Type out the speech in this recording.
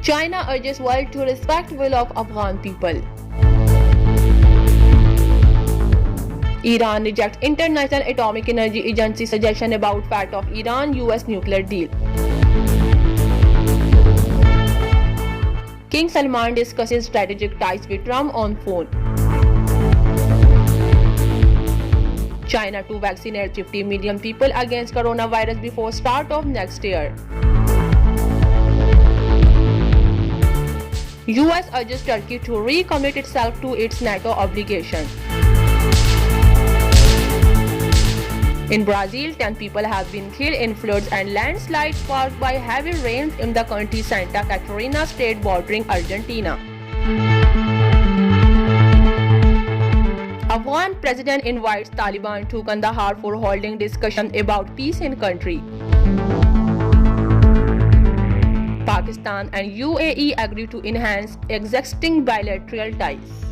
China urges world to respect will of Afghan people. Iran rejects International Atomic Energy Agency suggestion about fate of Iran-US nuclear deal. King Salman discusses strategic ties with Trump on phone. China to vaccinate 50 million people against coronavirus before start of next year. US urges Turkey to recommit itself to its NATO obligation. In Brazil, 10 people have been killed in floods and landslides caused by heavy rains in the country Santa Catarina state bordering Argentina. Afghan president invites Taliban to Kandahar for holding discussion about peace in country. Pakistan and UAE agree to enhance existing bilateral ties.